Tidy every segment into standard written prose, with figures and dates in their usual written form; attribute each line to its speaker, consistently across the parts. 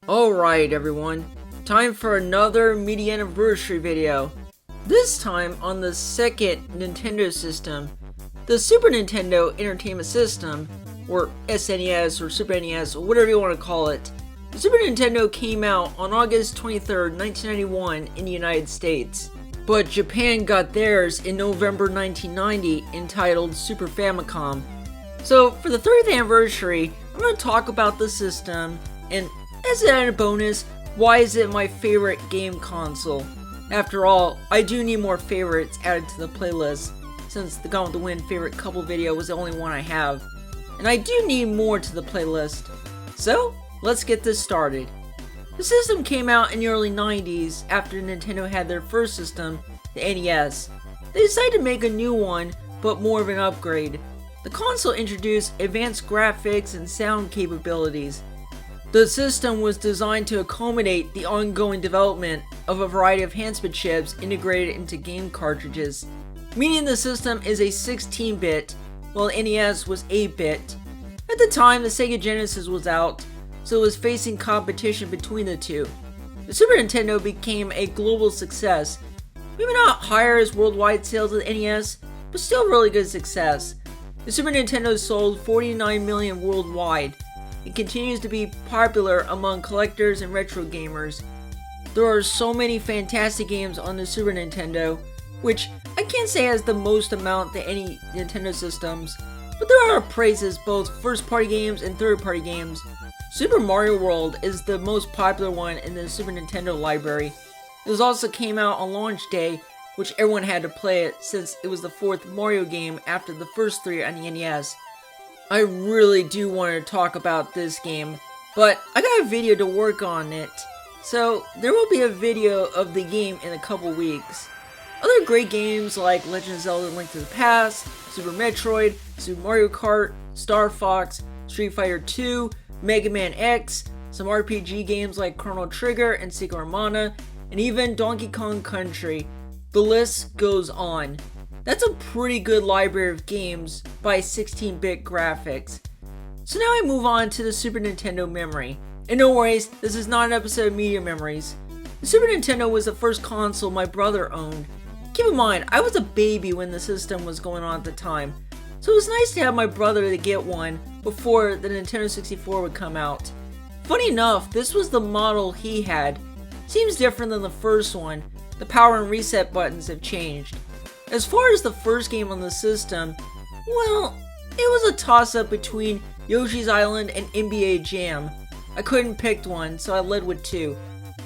Speaker 1: Alright everyone, time for another media anniversary video. This time on the second Nintendo system, the Super Nintendo Entertainment System, or SNES or Super NES or whatever you want to call it. The Super Nintendo came out on August 23rd, 1991 in the United States. But Japan got theirs in November 1990 entitled Super Famicom. So for the 30th anniversary, I'm going to talk about the system and as an added bonus, why is it my favorite game console? After all, I do need more favorites added to the playlist, since the Gone with the Wind favorite couple video was the only one I have. And I do need more to the playlist. So, let's get this started. The system came out in the early 90s after Nintendo had their first system, the NES. They decided to make a new one, but more of an upgrade. The console introduced advanced graphics and sound capabilities. The system was designed to accommodate the ongoing development of a variety of enhancement chips integrated into game cartridges, meaning the system is a 16-bit, while the NES was 8-bit. At the time, the Sega Genesis was out, so it was facing competition between the two. The Super Nintendo became a global success, maybe not higher as worldwide sales of the NES, but still really good success. The Super Nintendo sold 49 million worldwide. It continues to be popular among collectors and retro gamers. There are so many fantastic games on the Super Nintendo, which I can't say has the most amount to any Nintendo systems, but there are praises both first-party games and third-party games. Super Mario World is the most popular one in the Super Nintendo library. It also came out on launch day, which everyone had to play it since it was the fourth Mario game after the first three on the NES. I really do want to talk about this game, but I got a video to work on it, so there will be a video of the game in a couple weeks. Other great games like Legend of Zelda: Link to the Past, Super Metroid, Super Mario Kart, Star Fox, Street Fighter 2, Mega Man X, some RPG games like Chrono Trigger and Secret of Mana, and even Donkey Kong Country. The list goes on. That's a pretty good library of games by 16-bit graphics. So now I move on to the Super Nintendo memory. And no worries, this is not an episode of Media Memories. The Super Nintendo was the first console my brother owned. Keep in mind, I was a baby when the system was going on at the time, so it was nice to have my brother to get one before the Nintendo 64 would come out. Funny enough, this was the model he had. Seems different than the first one. The power and reset buttons have changed. As far as the first game on the system, well, it was a toss-up between Yoshi's Island and NBA Jam. I couldn't pick one, so I led with two.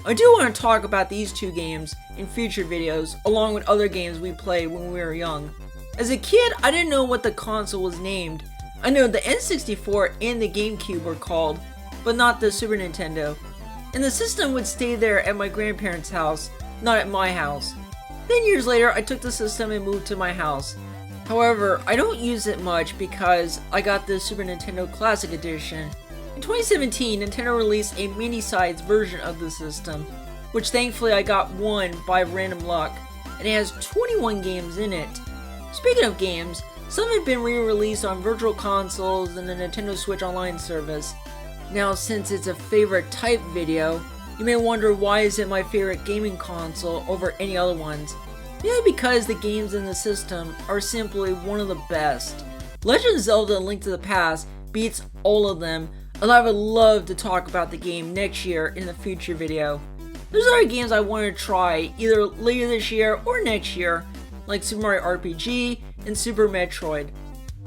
Speaker 1: I do want to talk about these two games in future videos, along with other games we played when we were young. As a kid, I didn't know what the console was named. I know the N64 and the GameCube were called, but not the Super Nintendo. And the system would stay there at my grandparents' house, not at my house. 10 years later, I took the system and moved to my house. However, I don't use it much because I got the Super Nintendo Classic Edition. In 2017, Nintendo released a mini-sized version of the system, which thankfully I got one by random luck, and it has 21 games in it. Speaking of games, some have been re-released on virtual consoles and the Nintendo Switch Online service. Now, since it's a favorite type video, you may wonder why is it my favorite gaming console over any other ones. Maybe because the games in the system are simply one of the best. Legend of Zelda: Link to the Past beats all of them, and I would love to talk about the game next year in a future video. There's other games I want to try either later this year or next year, like Super Mario RPG and Super Metroid.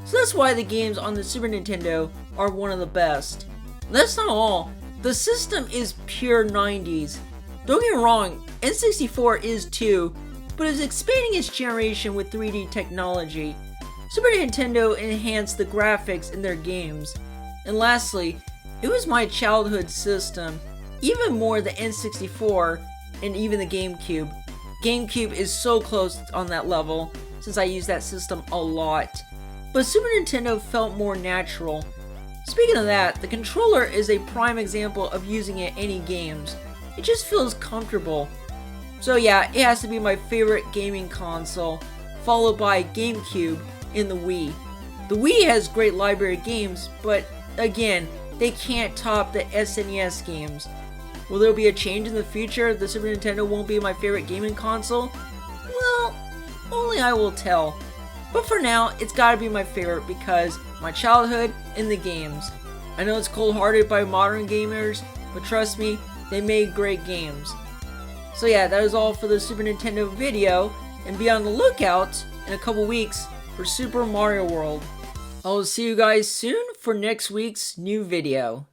Speaker 1: So that's why the games on the Super Nintendo are one of the best. That's not all. The system is pure 90s. Don't get me wrong, N64 is too, but it's expanding its generation with 3D technology. Super Nintendo enhanced the graphics in their games. And lastly, it was my childhood system, even more the N64 and even the GameCube. GameCube is so close on that level since I use that system a lot, but Super Nintendo felt more natural. Speaking of that, the controller is a prime example of using it in any games. It just feels comfortable. So yeah, it has to be my favorite gaming console, followed by GameCube and the Wii. The Wii has great library games, but again, they can't top the SNES games. Will there be a change in the future? The Super Nintendo won't be my favorite gaming console? Well, only I will tell. But for now, it's gotta be my favorite because my childhood and the games. I know it's cold-hearted by modern gamers, but trust me, they made great games. So yeah, that is all for the Super Nintendo video, and be on the lookout in a couple weeks for Super Mario World. I will see you guys soon for next week's new video.